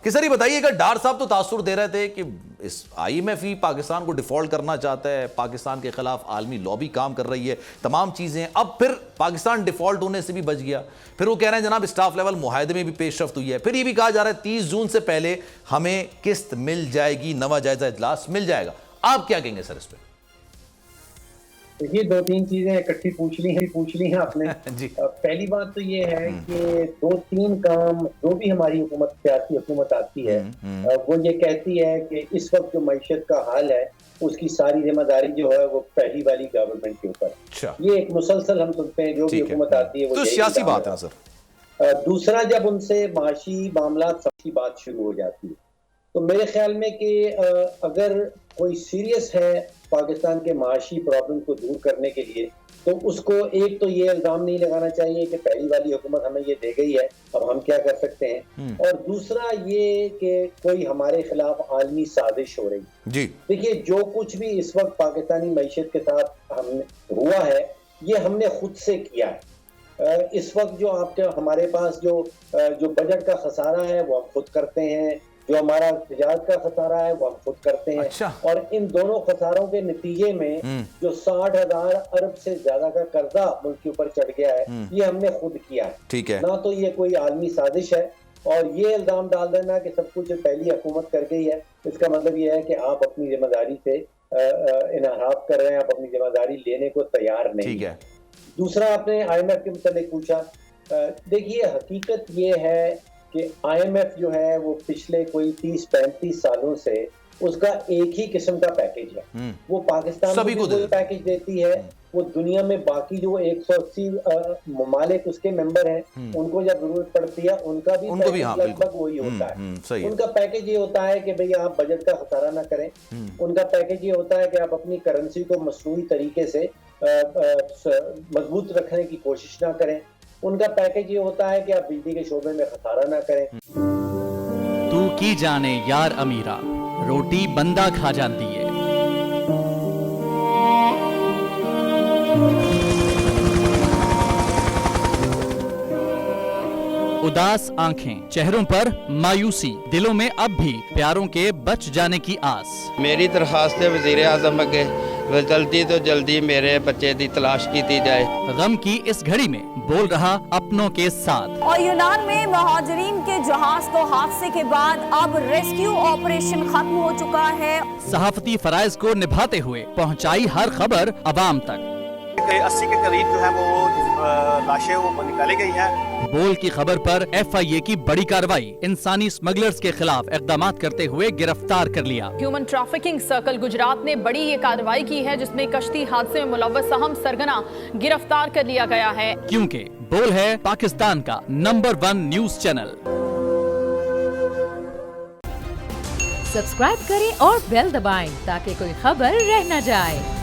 कि सर ये बताइएगा, डार साहब तो तासुर दे रहे थे कि इस IMF ही पाकिस्तान को डिफॉल्ट करना चाहता है, पाकिस्तान के खिलाफ आलमी लॉबी काम कर रही है, तमाम चीज़ें। अब फिर पाकिस्तान डिफॉल्ट होने से भी बच गया। फिर वो कह रहे हैं जनाब स्टाफ लेवल मुआहदे में भी पेशरफ्त हुई है। फिर ये भी कहा जा रहा है 30 जून से पहले हमें किस्त मिल जाएगी, नवा जायजा इजलास मिल जाएगा। आप क्या कहेंगे सर इस पर? देखिए, दो तीन चीजें इकट्ठी पूछ ली हैं आपने। जी। पहली बात तो ये है कि दो तीन काम जो भी हमारी सियासी हुकूमत आती है वो ये कहती है कि इस वक्त जो मईशत का हाल है उसकी सारी जिम्मेदारी जो है वो पहली वाली गवर्नमेंट के ऊपर। ये एक मुसलसल हम सुनते हैं, जो भी हुकूमत आती है वो तो सियासी बात है सर। दूसरा, जब उनसे माशी मामला सबकी बात शुरू हो जाती है तो मेरे ख्याल में कि अगर कोई सीरियस है पाकिस्तान के माशी प्रॉब्लम को दूर करने के लिए तो उसको एक तो ये इल्जाम नहीं लगाना चाहिए कि पहली वाली हुकूमत हमें ये दे गई है, अब हम क्या कर सकते हैं। और दूसरा ये कि कोई हमारे खिलाफ आलमी साजिश हो रही है। देखिए, जो कुछ भी इस वक्त पाकिस्तानी मईशत के साथ हमने हुआ है ये हमने खुद से किया है। इस वक्त जो हमारे पास जो बजट का खसारा है वो हम खुद करते हैं, जो हमारा तिजारत का खसारा है वो हम खुद करते हैं। अच्छा। और इन दोनों खसारों के नतीजे में जो 60,000 अरब से ज्यादा का कर्जा मुल्क के ऊपर चढ़ गया है ये हमने खुद किया है। ठीक है ना, तो ये कोई आलमी साजिश है। और ये इल्जाम डाल देना कि सब कुछ पहली हुकूमत कर गई है, इसका मतलब ये है कि आप अपनी जिम्मेदारी से इनहराफ कर रहे हैं, आप अपनी जिम्मेदारी लेने को तैयार नहीं। ठीक है। दूसरा, आपने IMF के मुतालिक पूछा। देखिए, हकीकत ये है कि IMF जो है वो पिछले कोई 30-35 सालों से उसका एक ही किस्म का पैकेज है। वो पाकिस्तान को कोई पैकेज देती है, वो दुनिया में बाकी जो 180 ममालिक उसके मेंबर हैं उनको जब जरूरत पड़ती है उनका भी लगभग वही होता है। उनका पैकेज ये होता है कि भाई आप बजट का खसारा ना करें। उनका पैकेज ये होता है कि आप अपनी करेंसी को मसनूई तरीके से मजबूत रखने की कोशिश ना करें। उनका पैकेज ये होता है कि आप बिजली के शोबे में खसारा ना करें। तू की जाने यार अमीरा, रोटी बंदा खा जाती है। उदास आंखें, चेहरों पर मायूसी, दिलों में अब भी प्यारों के बच जाने की आस। मेरी दरखास्त है वज़ीर आज़म अगे जल्दी तो जल्दी मेरे बच्चे की तलाश की जाए। गम की इस घड़ी में बोल रहा अपनों के साथ। और यूनान में महाजरीन के जहाज को हादसे के बाद अब रेस्क्यू ऑपरेशन खत्म हो चुका है। सहाफती फराइज को निभाते हुए पहुंचाई हर खबर अवाम तक। 80 के करीब जो है वो लाशें वो निकाली गई हैं। बोल की खबर पर FIA की बड़ी कार्रवाई, इंसानी स्मगलर्स के खिलाफ इकदाम करते हुए गिरफ्तार कर लिया। ह्यूमन ट्रैफिकिंग सर्कल गुजरात ने बड़ी ये कार्रवाई की है जिसमें कश्ती हादसे में मुलव्वस अहम सरगना गिरफ्तार कर लिया गया है। क्योंकि बोल है पाकिस्तान का नंबर 1 न्यूज चैनल। सब्सक्राइब करें और बेल दबाएं ताकि कोई खबर रह न जाए।